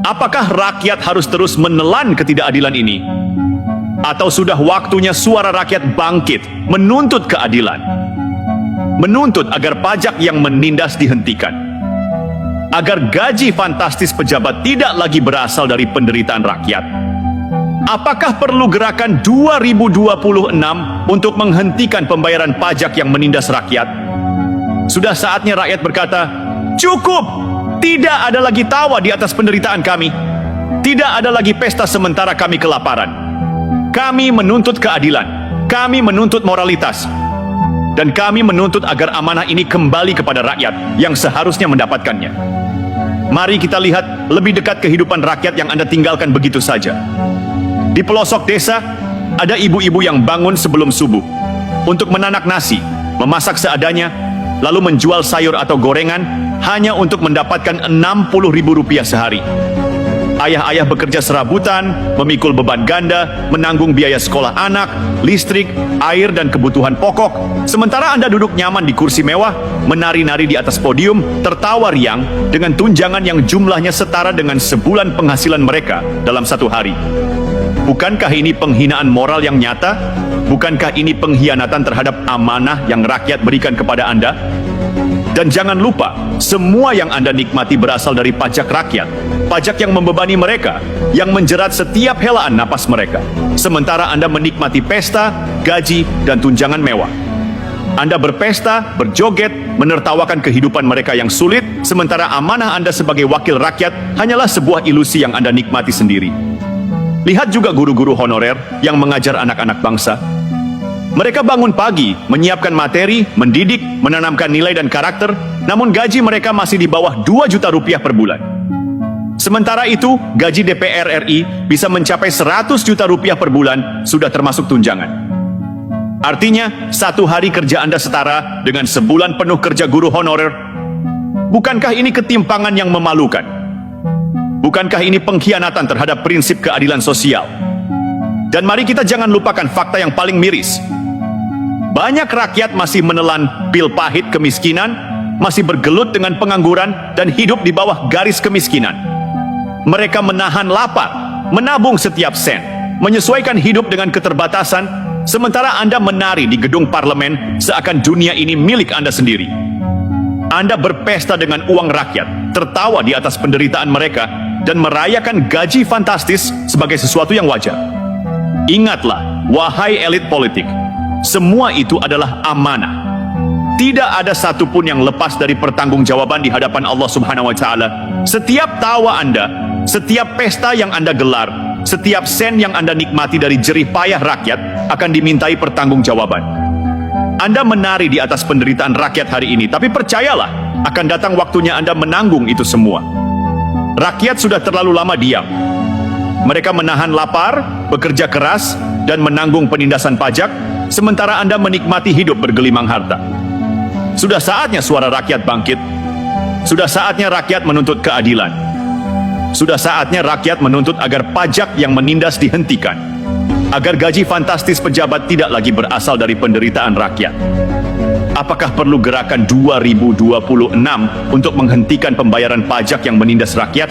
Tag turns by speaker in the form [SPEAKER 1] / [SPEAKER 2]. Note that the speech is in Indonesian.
[SPEAKER 1] Apakah rakyat harus terus menelan ketidakadilan ini? Atau sudah waktunya suara rakyat bangkit, menuntut keadilan? Menuntut agar pajak yang menindas dihentikan. Agar gaji fantastis pejabat tidak lagi berasal dari penderitaan rakyat. Apakah perlu gerakan 2026 untuk menghentikan pembayaran pajak yang menindas rakyat? Sudah saatnya rakyat berkata, cukup! Tidak ada lagi tawa di atas penderitaan kami. Tidak ada lagi pesta sementara kami kelaparan. Kami menuntut keadilan. Kami menuntut moralitas. Dan kami menuntut agar amanah ini kembali kepada rakyat yang seharusnya mendapatkannya. Mari kita lihat lebih dekat kehidupan rakyat yang Anda tinggalkan begitu saja. Di pelosok desa, ada ibu-ibu yang bangun sebelum subuh untuk menanak nasi, memasak seadanya, lalu menjual sayur atau gorengan hanya untuk mendapatkan Rp60.000 sehari. Ayah-ayah bekerja serabutan, memikul beban ganda, menanggung biaya sekolah anak, listrik, air, dan kebutuhan pokok. Sementara Anda duduk nyaman di kursi mewah, menari-nari di atas podium, tertawa riang dengan tunjangan yang jumlahnya setara dengan sebulan penghasilan mereka dalam satu hari. Bukankah ini penghinaan moral yang nyata? Bukankah ini pengkhianatan terhadap amanah yang rakyat berikan kepada Anda? Dan jangan lupa, semua yang Anda nikmati berasal dari pajak rakyat. Pajak yang membebani mereka, yang menjerat setiap helaan napas mereka. Sementara Anda menikmati pesta, gaji, dan tunjangan mewah. Anda berpesta, berjoget, menertawakan kehidupan mereka yang sulit, sementara amanah Anda sebagai wakil rakyat hanyalah sebuah ilusi yang Anda nikmati sendiri. Lihat juga guru-guru honorer yang mengajar anak-anak bangsa. Mereka bangun pagi, menyiapkan materi, mendidik, menanamkan nilai dan karakter, namun gaji mereka masih di bawah 2 juta rupiah per bulan. Sementara itu, gaji DPR RI bisa mencapai 100 juta rupiah per bulan, sudah termasuk tunjangan. Artinya, satu hari kerja Anda setara dengan sebulan penuh kerja guru honorer. Bukankah ini ketimpangan yang memalukan? Bukankah ini pengkhianatan terhadap prinsip keadilan sosial? Dan mari kita jangan lupakan fakta yang paling miris. Banyak rakyat masih menelan pil pahit kemiskinan, masih bergelut dengan pengangguran, dan hidup di bawah garis kemiskinan. Mereka menahan lapar, menabung setiap sen, menyesuaikan hidup dengan keterbatasan, sementara Anda menari di gedung parlemen seakan dunia ini milik Anda sendiri. Anda berpesta dengan uang rakyat, tertawa di atas penderitaan mereka, dan merayakan gaji fantastis sebagai sesuatu yang wajar. Ingatlah, wahai elit politik, semua itu adalah amanah. Tidak ada satupun yang lepas dari pertanggungjawaban di hadapan Allah Subhanahu wa Ta'ala. Setiap tawa Anda, setiap pesta yang Anda gelar, setiap sen yang Anda nikmati dari jerih payah rakyat akan dimintai pertanggungjawaban. Anda menari di atas penderitaan rakyat hari ini, tapi percayalah, akan datang waktunya Anda menanggung itu semua. Rakyat sudah terlalu lama diam. Mereka menahan lapar, bekerja keras, dan menanggung penindasan pajak, sementara Anda menikmati hidup bergelimang harta. Sudah saatnya suara rakyat bangkit. Sudah saatnya rakyat menuntut keadilan. Sudah saatnya rakyat menuntut agar pajak yang menindas dihentikan. Agar gaji fantastis pejabat tidak lagi berasal dari penderitaan rakyat. Apakah perlu gerakan 2026 untuk menghentikan pembayaran pajak yang menindas rakyat?